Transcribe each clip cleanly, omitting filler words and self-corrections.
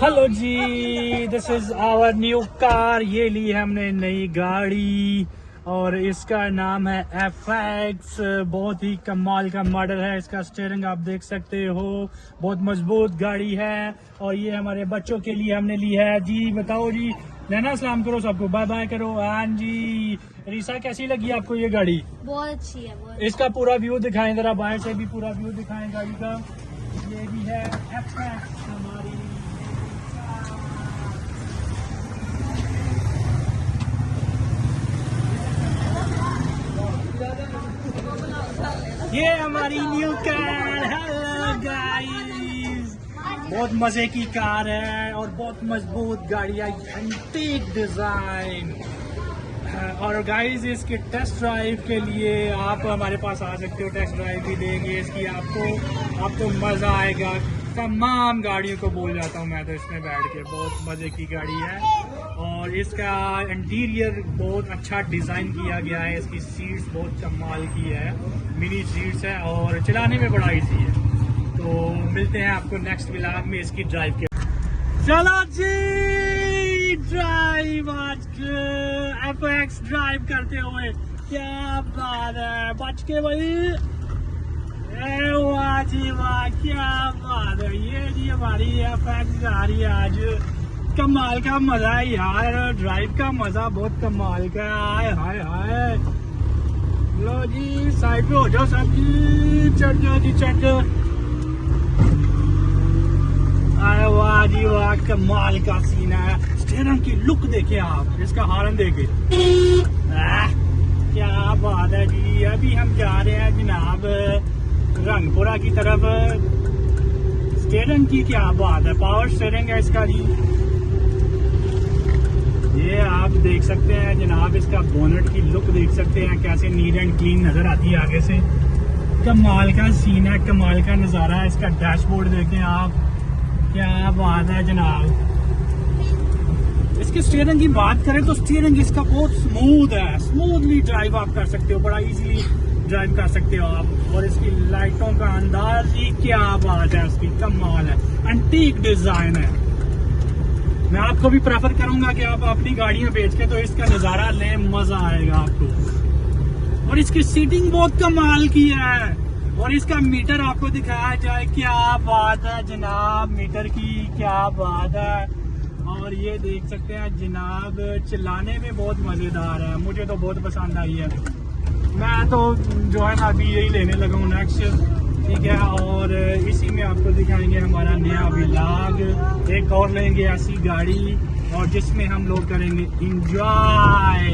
Hello ji, this is our new car. ये ली हमने नई गाड़ी और इसका नाम है FX। बहुत ही कमाल का मॉडल है। इसका स्टीयरिंग आप देख सकते हो, बहुत मजबूत गाड़ी है। और ये हमारे बच्चों के लिए हमने ली है। जी बताओ जी, नैना सलाम करो सबको, बाय बाय करो। हाँ जी, रीसा कैसी लगी आपको ये गाड़ी? बहुत अच्छी है। बहुत इसका पूरा व्यू दिखाएं जरा, बाहर से भी पूरा व्यू दिखाएं गाड़ी का। ये भी है FX हमारी। ये हमारी न्यू कार। हेलो गाइस, बहुत मजे की कार है और बहुत मजबूत गाड़ी है, एंटीक डिजाइन। और गाइस, इसके टेस्ट ड्राइव के लिए आप हमारे पास आ सकते हो, टेस्ट ड्राइव भी देंगे इसकी आपको मजा आएगा। तमाम गाड़ियों को बोल जाता हूँ मैं तो इसमें बैठ के, बहुत मजे की गाड़ी है। और इसका इंटीरियर बहुत अच्छा डिजाइन किया गया है। इसकी सीट्स बहुत कमाल की है, मिनी सीट्स है और चलाने में बड़ा इजी है। तो मिलते हैं आपको नेक्स्ट व्लॉग में इसकी ड्राइव के। चलो जी, ड्राइव आज FX ड्राइव करते हुए, क्या बात है। बच के भाई, वाह जी वाह, क्या बात है। ये जी हमारी FX जा रही है आज। कमाल का मजा है यार, ड्राइव का मजा बहुत कमाल का है। हाय हाय, लो जी साइड पे हो जाओ सब जी, चढ़ जाओ जी, चढ़ जाओ। अरे वाह जी वाह, कमाल का सीन है। स्टीयरिंग की लुक देखे आप, इसका हॉर्न देखे, क्या बात है जी। अभी हम जा रहे हैं जनाब रंगपुरा की तरफ। स्टीयरिंग की क्या बात है, पावर स्टीयरिंग है इसका जी। ये आप देख सकते हैं जनाब, इसका बोनट की लुक देख सकते हैं, कैसे नीट एंड क्लीन नजर आती है आगे से। कमाल का सीन है, कमाल का नजारा है। इसका डैशबोर्ड देखें आप, क्या बात है जनाब। इसके स्टीयरिंग की बात करें तो स्टीयरिंग इसका बहुत स्मूथ है, स्मूथली ड्राइव आप कर सकते हो, बड़ा इजीली ड्राइव कर सकते हो आप। और इसकी लाइटों का अंदाज ही क्या बात है, उसकी कमाल है, एंटीक डिजाइन है। मैं आपको भी प्रेफर करूंगा कि आप अपनी गाड़ियां बेच के तो इसका नजारा लें, मजा आएगा आपको। और इसकी सीटिंग बहुत कमाल की है। और इसका मीटर आपको दिखाया जाए, क्या बात है जनाब, मीटर की क्या बात है। और ये देख सकते हैं जनाब, चलाने में बहुत मजेदार है, मुझे तो बहुत पसंद आई है। मैं तो जो है ना अभी यही लेने लगा हूँ नेक्स्ट, ठीक है। और इसी में आपको दिखाएंगे हमारा नया व्लॉग। एक और लेंगे ऐसी गाड़ी और जिसमें हम लोग करेंगे इंजॉय।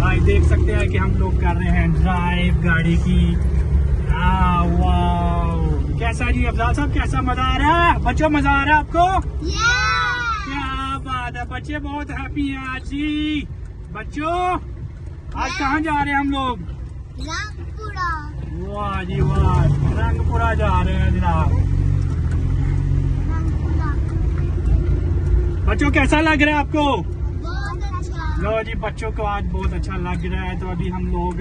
आज देख सकते हैं कि हम लोग कर रहे हैं ड्राइव गाड़ी की। वाह, कैसा जी अफजाल साहब, कैसा मजा आ रहा है बच्चों, मजा आ रहा है आपको? क्या बात है, बच्चे बहुत हैप्पी हैं आज जी। बच्चों आज कहाँ जा रहे हैं हम लोग? रंगपुरा। वाह जी वाह, रंगपुरा जा रहे हैं जनाब। बच्चों कैसा लग रहा है आपको? बहुत अच्छा। लो जी, बच्चों को आज बहुत अच्छा लग रहा है। तो अभी हम लोग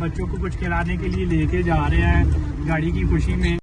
बच्चों को कुछ खिलाने के लिए लेके जा रहे हैं गाड़ी की खुशी में।